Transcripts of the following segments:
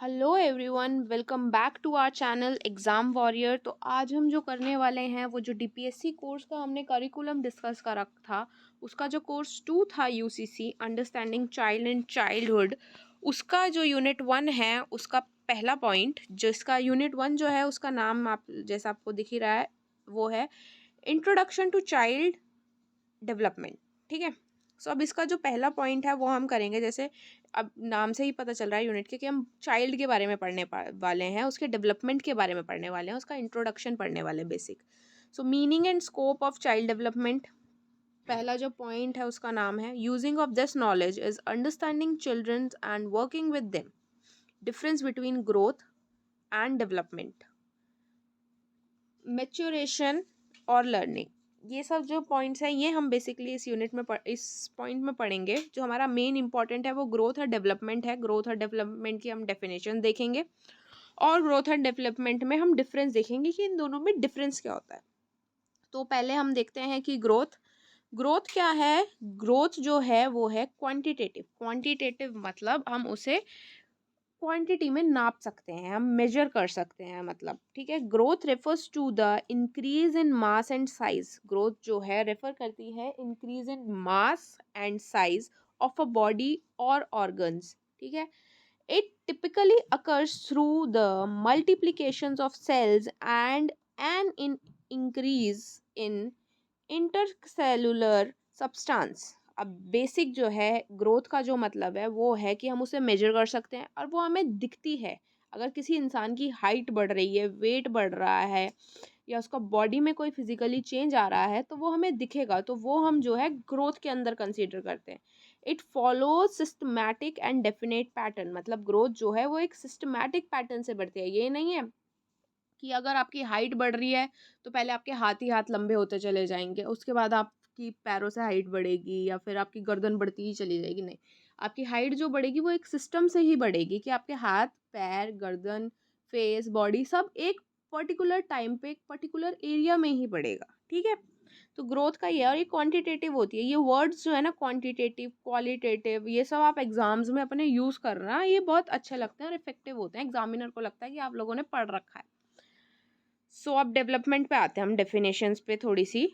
Hello everyone, welcome back to our channel exam warrior. तो आज हम जो करने वाले हैं वो जो डीपीएससी कोर्स का हमने करिकुलम डिस्कस करा था, उसका जो कोर्स 2 था UCC understanding child and childhood, उसका जो यूनिट 1 है उसका पहला पॉइंट, जिसका यूनिट 1 जो है उसका नाम आप जैसा आपको दिख ही रहा है वो है इंट्रोडक्शन टू चाइल्ड डेवलपमेंट। ठीक है। सो अब इसका जो पहला पॉइंट है वो हम करेंगे। जैसे अब नाम से ही पता चल रहा है यूनिट के कि हम चाइल्ड के बारे में पढ़ने वाले हैं, उसके डेवलपमेंट के बारे में पढ़ने वाले हैं, उसका इंट्रोडक्शन पढ़ने वाले हैं, basic. So meaning and scope of child development, पहला जो पॉइंट है उसका नाम है using of this knowledge is understanding children's and working with them, difference between growth and development, maturation और लर्निंग। ये सब जो पॉइंट्स हैं ये हम बेसिकली इस यूनिट में इस पॉइंट में पढ़ेंगे। जो हमारा मेन इंपॉर्टेंट है वो ग्रोथ और डेवलपमेंट है। ग्रोथ और डेवलपमेंट की हम डेफिनेशन देखेंगे और ग्रोथ एंड डेवलपमेंट में हम डिफरेंस देखेंगे कि इन दोनों में डिफरेंस क्या होता है। तो पहले हम देखते हैं कि ग्रोथ ग्रोथ क्या है। ग्रोथ जो है वो है क्वांटिटेटिव। क्वांटिटेटिव मतलब हम उसे क्वांटिटी में नाप सकते हैं, हम मेजर कर सकते हैं, मतलब ठीक है। Growth refers to the increase in mass and size. Growth जो है रेफर करती है increase in mass and size of a body और ऑर्गन्स। ठीक है। It typically occurs through the multiplications of cells and an in increase in intercellular substance. अब basic जो है ग्रोथ का जो मतलब है वो है कि हम उसे मेजर कर सकते हैं और वो हमें दिखती है। अगर किसी इंसान की हाइट बढ़ रही है, वेट बढ़ रहा है या उसका बॉडी में कोई फिजिकली चेंज आ रहा है तो वो हमें दिखेगा, तो वो हम जो है ग्रोथ के अंदर कंसीडर करते हैं। It follows systematic and definite pattern, मतलब ग्रोथ जो है वो एक सिस्टमैटिक पैटर्न से बढ़ती है। ये नहीं है कि अगर आपकी हाइट बढ़ रही है तो पहले आपके हाथ ही हाथ लंबे होते चले जाएंगे, उसके बाद आपकी पैरों से हाइट बढ़ेगी या फिर आपकी गर्दन बढ़ती ही चली जाएगी। नहीं, आपकी हाइट जो बढ़ेगी वो एक सिस्टम से ही बढ़ेगी कि आपके हाथ, पैर, गर्दन, फेस, बॉडी सब एक पर्टिकुलर टाइम पे एक पर्टिकुलर एरिया में ही बढ़ेगा। ठीक है। तो ग्रोथ का ये, और ये क्वांटिटेटिव होती है। ये वर्ड्स जो है ना, क्वांटिटेटिव, क्वालिटेटिव, ये सब आप एग्जाम्स में अपने यूज़ करना, ये बहुत अच्छे लगते हैं और इफेक्टिव होते हैं। एग्जामिनर को लगता है कि आप लोगों ने पढ़ रखा है। सो अब डेवलपमेंट पे आते हैं हम, डेफिनेशंस पे थोड़ी सी।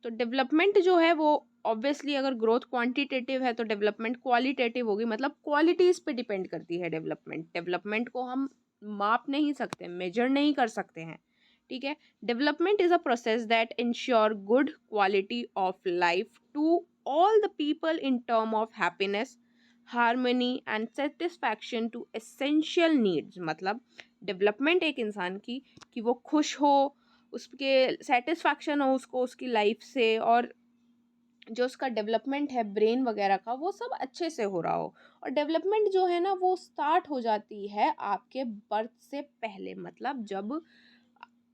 तो डेवलपमेंट जो है वो ऑब्वियसली अगर ग्रोथ क्वांटिटेटिव है तो डेवलपमेंट क्वालिटेटिव होगी, मतलब क्वालिटीज़ पे डिपेंड करती है डेवलपमेंट। डेवलपमेंट को हम माप नहीं सकते, मेजर नहीं कर सकते हैं। ठीक है। Development is a process that insure good quality of life to all the people in term of happiness, harmony and satisfaction to essential needs. मतलब डेवलपमेंट एक इंसान की कि वो खुश हो, उसके सेटिस्फैक्शन हो उसको उसकी लाइफ से, और जो उसका डेवलपमेंट है ब्रेन वगैरह का वो सब अच्छे से हो रहा हो। और डेवलपमेंट जो है ना वो स्टार्ट हो जाती है आपके बर्थ से पहले, मतलब जब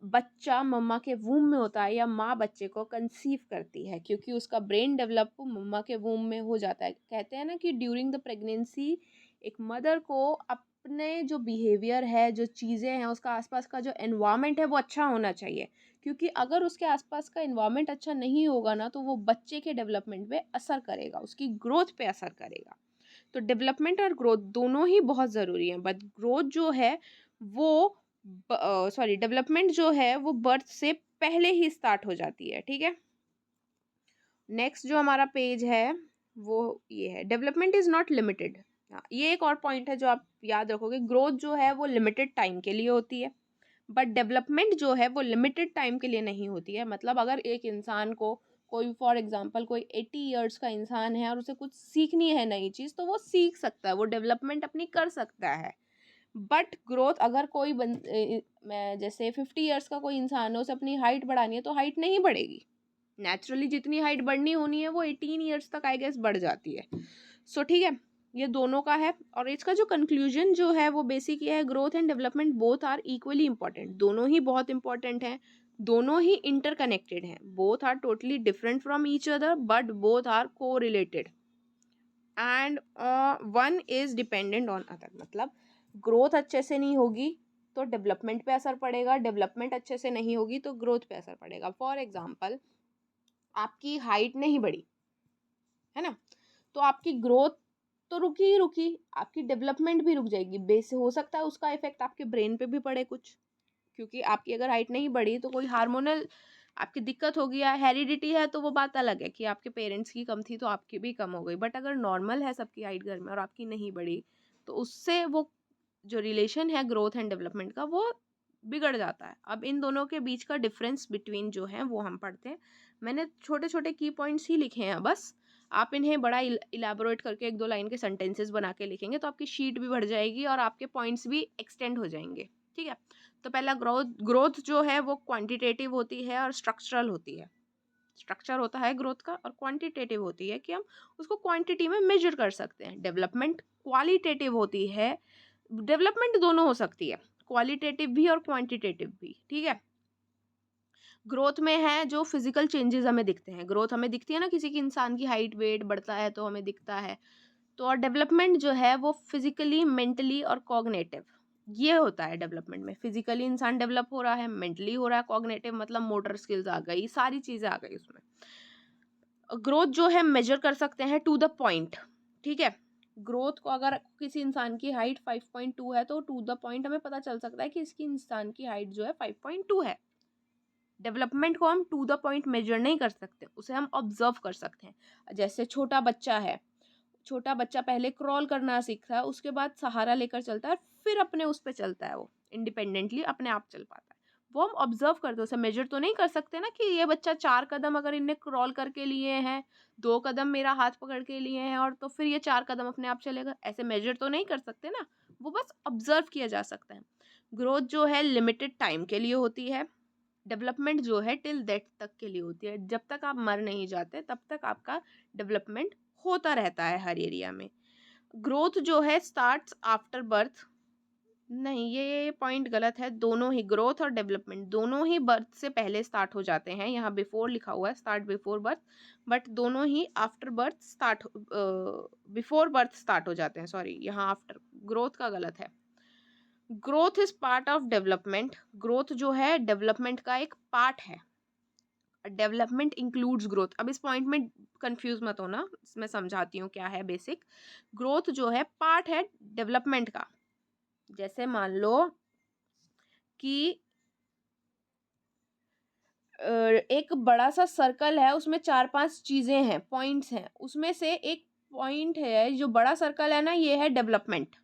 बच्चा मम्मा के वूम में होता है या माँ बच्चे को कंसीव करती है, क्योंकि उसका ब्रेन डेवलप मम्मा के वूम में हो जाता है। कहते हैं ना कि ड्यूरिंग द प्रेगनेंसी एक मदर को अपने जो बिहेवियर है, जो चीज़ें हैं, उसका आसपास का जो एनवायरनमेंट है वो अच्छा होना चाहिए, क्योंकि अगर उसके आसपास का एनवायरनमेंट अच्छा नहीं होगा ना तो वो बच्चे के डेवलपमेंट पे असर करेगा, उसकी ग्रोथ पे असर करेगा। तो डेवलपमेंट और ग्रोथ दोनों ही बहुत ज़रूरी हैं, बट ग्रोथ जो है वो डेवलपमेंट जो है वो बर्थ से पहले ही स्टार्ट हो जाती है। ठीक है। नेक्स्ट जो हमारा पेज है वो ये है, डेवलपमेंट इज़ नॉट लिमिटेड। ये एक और पॉइंट है जो आप याद रखोगे। ग्रोथ जो है वो लिमिटेड टाइम के लिए होती है, बट डेवलपमेंट जो है वो लिमिटेड टाइम के लिए नहीं होती है। मतलब अगर एक इंसान को कोई, फॉर एग्जांपल कोई 80 ईयर्स का इंसान है और उसे कुछ सीखनी है नई चीज़, तो वो सीख सकता है, वो डेवलपमेंट अपनी कर सकता है। बट ग्रोथ अगर कोई मैं जैसे 50 ईयर्स का कोई इंसान है, उसे अपनी हाइट बढ़ानी है तो हाइट नहीं बढ़ेगी। नेचुरली जितनी हाइट बढ़नी होनी है वो 18 ईयर्स तक आई गेस बढ़ जाती है। सो ठीक है, ये दोनों का है। और इसका जो कंक्लूजन जो है वो बेसिक ये है, growth and development both are equally important. दोनों ही बहुत इंपॉर्टेंट हैं, दोनों ही इंटरकनेक्टेड हैं। Both are totally different from each other but both are correlated and one is dependent on other. मतलब ग्रोथ अच्छे से नहीं होगी तो डेवलपमेंट पे असर पड़ेगा, डेवलपमेंट अच्छे से नहीं होगी तो ग्रोथ पे असर पड़ेगा। फॉर एग्जाम्पल, आपकी हाइट नहीं बढ़ी है ना, तो आपकी ग्रोथ तो रुकी ही रुकी, आपकी डेवलपमेंट भी रुक जाएगी। बेस हो सकता है उसका इफेक्ट आपके ब्रेन पे भी पड़े कुछ, क्योंकि आपकी अगर हाइट नहीं बढ़ी तो कोई हार्मोनल आपकी दिक्कत होगी, या हेरिडिटी है तो वो बात अलग है कि आपके पेरेंट्स की कम थी तो आपकी भी कम हो गई। बट अगर नॉर्मल है सबकी हाइट घर में और आपकी नहीं बढ़ी, तो उससे वो जो रिलेशन है ग्रोथ एंड डेवलपमेंट का वो बिगड़ जाता है। अब इन दोनों के बीच का डिफरेंस बिटवीन जो है वो हम पढ़ते हैं। मैंने छोटे छोटे की पॉइंट्स ही लिखे हैं बस, आप इन्हें बड़ा इलाबोरेट करके 1-2 लाइन के सेंटेंसेस बना के लिखेंगे तो आपकी शीट भी बढ़ जाएगी और आपके पॉइंट्स भी एक्सटेंड हो जाएंगे। ठीक है, तो पहला ग्रोथ जो है वो क्वांटिटेटिव होती है और स्ट्रक्चरल होती है। स्ट्रक्चर होता है ग्रोथ का, और क्वांटिटेटिव होती है कि हम उसको क्वांटिटी में मेजर कर सकते हैं। डेवलपमेंट क्वालिटेटिव होती है, डेवलपमेंट दोनों हो सकती है, क्वालिटेटिव भी और क्वांटिटेटिव भी। ठीक है, ग्रोथ में है जो फिजिकल चेंजेस हमें दिखते हैं, ग्रोथ हमें दिखती है ना, किसी की इंसान की हाइट वेट बढ़ता है तो हमें दिखता है। तो और डेवलपमेंट जो है वो फिजिकली, मेंटली और कॉग्निटिव, ये होता है डेवलपमेंट में। फिजिकली इंसान डेवलप हो रहा है, मेंटली हो रहा है, कॉग्निटिव मतलब मोटर स्किल्स आ गई, सारी चीजें आ गई उसमें। ग्रोथ जो है मेजर कर सकते हैं टू द पॉइंट। ठीक है, ग्रोथ को अगर किसी इंसान की हाइट 5.2 है तो टू द पॉइंट हमें पता चल सकता है कि इसकी इंसान की हाइट जो है 5.2 है। डेवलपमेंट को हम टू द पॉइंट मेजर नहीं कर सकते, उसे हम ऑब्जर्व कर सकते हैं। जैसे छोटा बच्चा है, छोटा बच्चा पहले क्रॉल करना सीखता है, उसके बाद सहारा लेकर चलता है, फिर अपने उस पर चलता है, वो इंडिपेंडेंटली अपने आप चल पाता है। वो हम ऑब्जर्व करते हैं, उसे मेजर तो नहीं कर सकते ना कि ये बच्चा 4 कदम अगर इनने क्रॉल करके लिए हैं, 2 कदम मेरा हाथ पकड़ के लिए हैं और तो फिर ये 4 कदम अपने आप चलेगा, ऐसे मेजर तो नहीं कर सकते ना, वो बस ऑब्जर्व किया जा सकता है। ग्रोथ जो है लिमिटेड टाइम के लिए होती है, डेवलपमेंट जो है टिल डेथ तक के लिए होती है। जब तक आप मर नहीं जाते तब तक आपका डेवलपमेंट होता रहता है हर एरिया में। ग्रोथ जो है स्टार्ट्स आफ्टर बर्थ, नहीं ये पॉइंट गलत है। दोनों ही ग्रोथ और डेवलपमेंट दोनों ही बर्थ से पहले स्टार्ट हो जाते हैं। यहाँ बिफोर लिखा हुआ है, स्टार्ट बिफोर बर्थ, बट दोनों ही after birth start, before birth start हो जाते हैं। सॉरी, यहाँ आफ्टर, ग्रोथ का गलत है। Growth is part of development, growth जो है डेवलपमेंट का एक पार्ट है। Development includes growth. अब इस पॉइंट में कंफ्यूज मत होना, मैं समझाती हूँ क्या है बेसिक। ग्रोथ जो है पार्ट है डेवलपमेंट का। जैसे मान लो कि एक बड़ा सा सर्कल है, उसमें 4-5 चीजें हैं, पॉइंट्स हैं, उसमें से एक पॉइंट है, जो बड़ा सर्कल है ना, ये है डेवलपमेंट।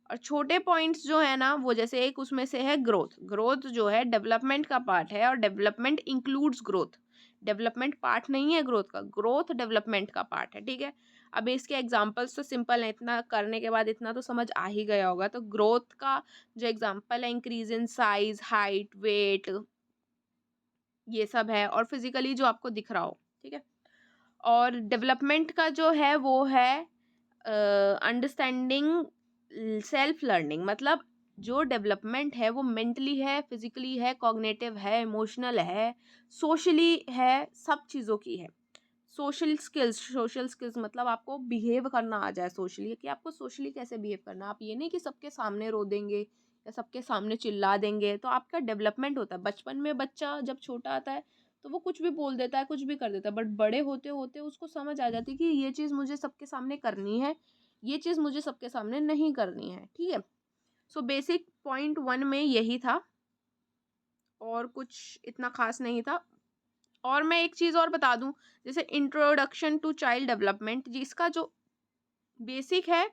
और छोटे पॉइंट्स जो है ना, वो जैसे एक उसमें से है ग्रोथ। ग्रोथ जो है डेवलपमेंट का पार्ट है और development includes growth. Development part नहीं है ग्रोथ का, ग्रोथ डेवलपमेंट का पार्ट है। ठीक है, अब इसके एग्जांपल्स तो सिंपल है, इतना करने के बाद इतना तो समझ आ ही गया होगा। तो ग्रोथ का जो एग्जांपल है, increase in size, height, weight, ये सब है, और फिजिकली जो आपको दिख रहा हो। ठीक है, और डेवलपमेंट का जो है वो है अंडरस्टैंडिंग, सेल्फ लर्निंग। मतलब जो डेवलपमेंट है वो मेंटली है, फिजिकली है, कॉग्निटिव है, इमोशनल है, सोशली है, सब चीज़ों की है। सोशल स्किल्स मतलब आपको बिहेव करना आ जाए सोशली, कि आपको सोशली कैसे बिहेव करना। आप ये नहीं कि सबके सामने रो देंगे या सबके सामने चिल्ला देंगे, तो आपका डेवलपमेंट होता है। बचपन में बच्चा जब छोटा आता है तो वो कुछ भी बोल देता है, कुछ भी कर देता है, बट बड़े होते होते उसको समझ आ जाती है कि ये चीज़ मुझे सबके सामने करनी है, ये चीज़ मुझे सबके सामने नहीं करनी है। ठीक है, सो बेसिक पॉइंट 1 में यही था, और कुछ इतना खास नहीं था। और मैं एक चीज़ और बता दूं, जैसे इंट्रोडक्शन टू चाइल्ड डेवलपमेंट, जिसका जो बेसिक है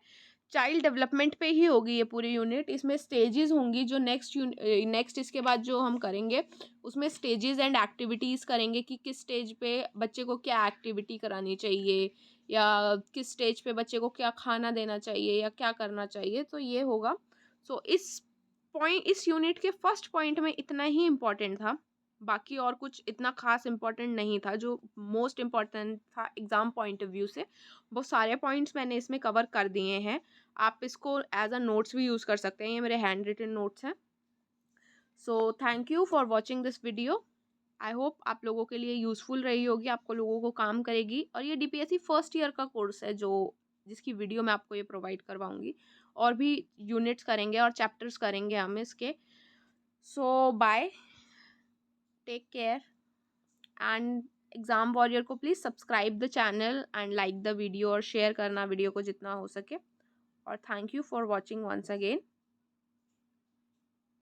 चाइल्ड डेवलपमेंट पे ही होगी ये पूरी यूनिट। इसमें स्टेजेस होंगी, जो नेक्स्ट इसके बाद जो हम करेंगे उसमें स्टेजेस एंड एक्टिविटीज़ करेंगे कि किस स्टेज पे बच्चे को क्या एक्टिविटी करानी चाहिए, या किस स्टेज पे बच्चे को क्या खाना देना चाहिए या क्या करना चाहिए, तो ये होगा। सो इस यूनिट के फर्स्ट पॉइंट में इतना ही इम्पोर्टेंट था, बाकी और कुछ इतना खास इम्पोर्टेंट नहीं था। जो मोस्ट इम्पोर्टेंट था एग्ज़ाम पॉइंट ऑफ व्यू से, वो सारे पॉइंट्स मैंने इसमें कवर कर दिए हैं। आप इसको एज अ नोट्स भी यूज़ कर सकते हैं, ये मेरे हैंड रिटन नोट्स हैं। So thank you for watching this video. I hope आप लोगों के लिए यूज़फुल रही होगी, आपको लोगों को काम करेगी। और ये DPSC फर्स्ट ईयर का कोर्स है, जो जिसकी वीडियो मैं आपको ये प्रोवाइड करवाऊँगी। और भी यूनिट्स करेंगे और चैप्टर्स करेंगे हम इसके। So bye, take care, and exam warrior को please subscribe the channel and like the video और शेयर करना वीडियो को जितना हो सके। और thank you for watching once again.